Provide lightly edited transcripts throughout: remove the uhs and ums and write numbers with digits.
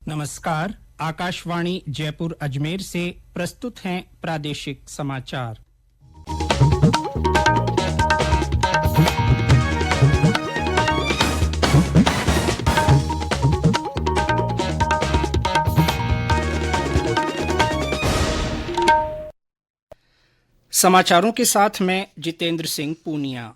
नमस्कार। आकाशवाणी जयपुर अजमेर से प्रस्तुत हैं प्रादेशिक समाचार। समाचारों के साथ मैं जितेंद्र सिंह पूनिया।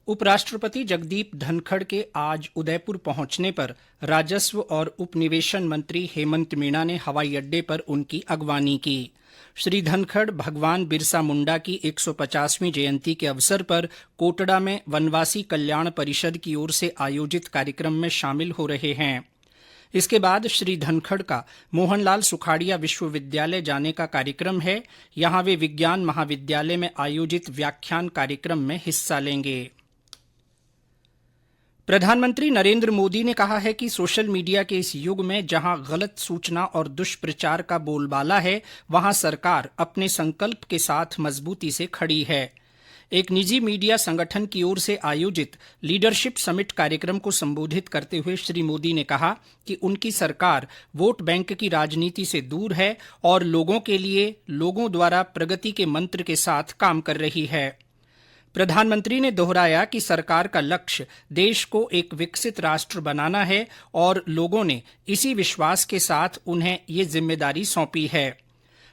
उपराष्ट्रपति जगदीप धनखड़ के आज उदयपुर पहुंचने पर राजस्व और उपनिवेशन मंत्री हेमंत मीणा ने हवाई अड्डे पर उनकी अगवानी की। श्री धनखड़ भगवान बिरसा मुंडा की 150वीं जयंती के अवसर पर कोटड़ा में वनवासी कल्याण परिषद की ओर से आयोजित कार्यक्रम में शामिल हो रहे हैं। इसके बाद श्री धनखड़ का मोहनलाल सुखाड़िया विश्वविद्यालय जाने का कार्यक्रम है। यहां वे विज्ञान महाविद्यालय में आयोजित व्याख्यान कार्यक्रम में हिस्सा लेंगे। प्रधानमंत्री नरेंद्र मोदी ने कहा है कि सोशल मीडिया के इस युग में जहां गलत सूचना और दुष्प्रचार का बोलबाला है, वहां सरकार अपने संकल्प के साथ मजबूती से खड़ी है। एक निजी मीडिया संगठन की ओर से आयोजित लीडरशिप समिट कार्यक्रम को संबोधित करते हुए श्री मोदी ने कहा कि उनकी सरकार वोट बैंक की राजनीति से दूर है और लोगों के लिए, लोगों द्वारा प्रगति के मंत्र के साथ काम कर रही है। प्रधानमंत्री ने दोहराया कि सरकार का लक्ष्य देश को एक विकसित राष्ट्र बनाना है और लोगों ने इसी विश्वास के साथ उन्हें ये जिम्मेदारी सौंपी है।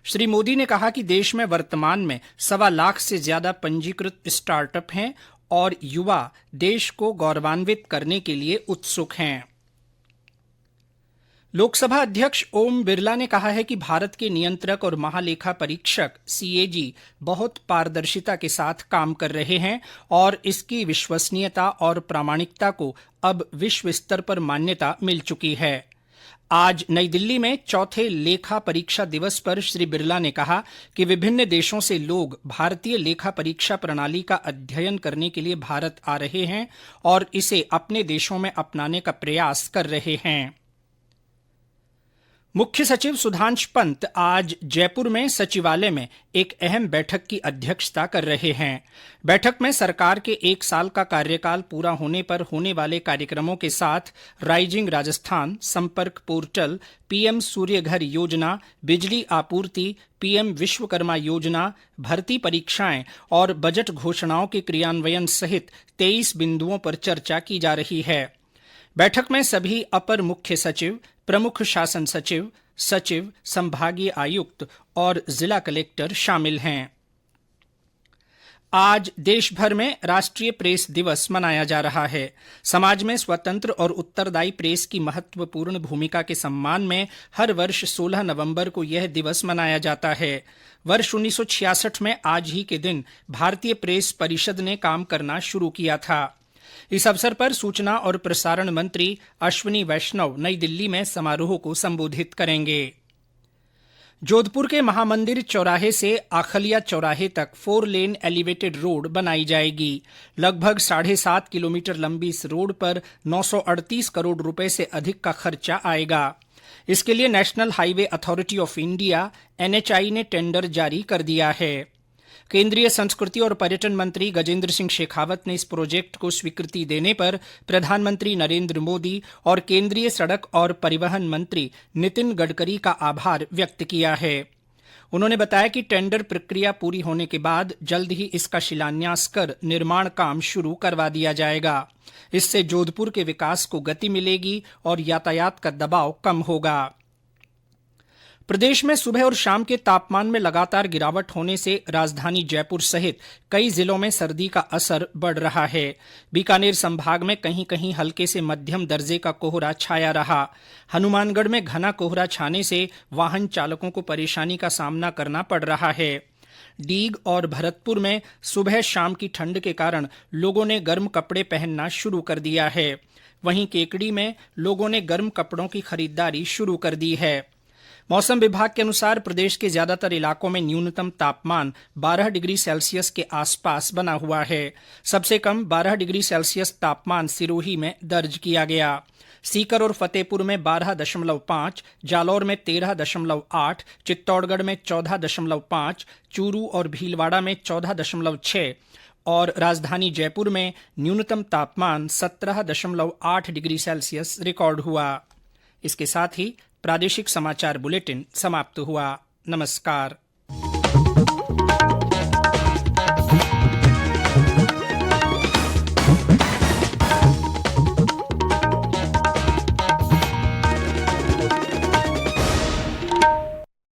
श्री मोदी ने कहा कि देश में वर्तमान में 1.25 लाख से ज्यादा पंजीकृत स्टार्टअप हैं और युवा देश को गौरवान्वित करने के लिए उत्सुक हैं। लोकसभा अध्यक्ष ओम बिरला ने कहा है कि भारत के नियंत्रक और महालेखा परीक्षक सीएजी बहुत पारदर्शिता के साथ काम कर रहे हैं और इसकी विश्वसनीयता और प्रामाणिकता को अब विश्व स्तर पर मान्यता मिल चुकी है। आज नई दिल्ली में चौथे लेखा परीक्षा दिवस पर श्री बिरला ने कहा कि विभिन्न देशों से लोग भारतीय लेखा परीक्षा प्रणाली का अध्ययन करने के लिए भारत आ रहे हैं और इसे अपने देशों में अपनाने का प्रयास कर रहे हैं। मुख्य सचिव सुधांश पंत आज जयपुर में सचिवालय में एक अहम बैठक की अध्यक्षता कर रहे हैं। बैठक में सरकार के 1 साल का कार्यकाल पूरा होने पर होने वाले कार्यक्रमों के साथ राइजिंग राजस्थान, संपर्क पोर्टल, पीएम सूर्यघर योजना, बिजली आपूर्ति, पीएम विश्वकर्मा योजना, भर्ती परीक्षाएं और बजट घोषणाओं के क्रियान्वयन सहित 23 बिंदुओं पर चर्चा की जा रही है। बैठक में सभी अपर मुख्य सचिव, प्रमुख शासन सचिव, सचिव, संभागीय आयुक्त और जिला कलेक्टर शामिल हैं। आज देश भर में राष्ट्रीय प्रेस दिवस मनाया जा रहा है। समाज में स्वतंत्र और उत्तरदायी प्रेस की महत्वपूर्ण भूमिका के सम्मान में हर वर्ष 16 नवंबर को यह दिवस मनाया जाता है। वर्ष 1966 में आज ही के दिन भारतीय प्रेस परिषद ने काम करना शुरू किया था। इस अवसर पर सूचना और प्रसारण मंत्री अश्विनी वैष्णव नई दिल्ली में समारोह को संबोधित करेंगे। जोधपुर के महामंदिर चौराहे से आखलिया चौराहे तक 4 लेन एलिवेटेड रोड बनाई जाएगी। लगभग 7.5 किलोमीटर लंबी इस रोड पर 938 करोड़ रुपए से अधिक का खर्चा आएगा। इसके लिए national highway authority of India NHAI ने टेंडर जारी कर दिया है। केंद्रीय संस्कृति और पर्यटन मंत्री गजेंद्र सिंह शेखावत ने इस प्रोजेक्ट को स्वीकृति देने पर प्रधानमंत्री नरेंद्र मोदी और केंद्रीय सड़क और परिवहन मंत्री नितिन गडकरी का आभार व्यक्त किया है। उन्होंने बताया कि टेंडर प्रक्रिया पूरी होने के बाद जल्द ही इसका शिलान्यास कर निर्माण काम शुरू करवा दिया जाएगा। इससे जोधपुर के विकास को गति मिलेगी और यातायात का दबाव कम होगा। प्रदेश में सुबह और शाम के तापमान में लगातार गिरावट होने से राजधानी जयपुर सहित कई जिलों में सर्दी का असर बढ़ रहा है। बीकानेर संभाग में कहीं कहीं हल्के से मध्यम दर्जे का कोहरा छाया रहा। हनुमानगढ़ में घना कोहरा छाने से वाहन चालकों को परेशानी का सामना करना पड़ रहा है। डीग और भरतपुर में सुबह शाम की ठंड के कारण लोगों ने गर्म कपड़े पहनना शुरू कर दिया है। वहीं केकड़ी में लोगों ने गर्म कपड़ों की खरीदारी शुरू कर दी है। मौसम विभाग के अनुसार प्रदेश के ज्यादातर इलाकों में न्यूनतम तापमान 12 डिग्री सेल्सियस के आसपास बना हुआ है। सबसे कम 12 डिग्री सेल्सियस तापमान सिरोही में दर्ज किया गया। सीकर और फतेहपुर में 12.5, जालौर में 13.8, चित्तौड़गढ़ में 14.5, चूरू और भीलवाड़ा में 14.6 और राजधानी जयपुर में न्यूनतम तापमान 17.8 डिग्री सेल्सियस रिकॉर्ड हुआ। इसके साथ ही प्रादेशिक समाचार बुलेटिन समाप्त हुआ। नमस्कार।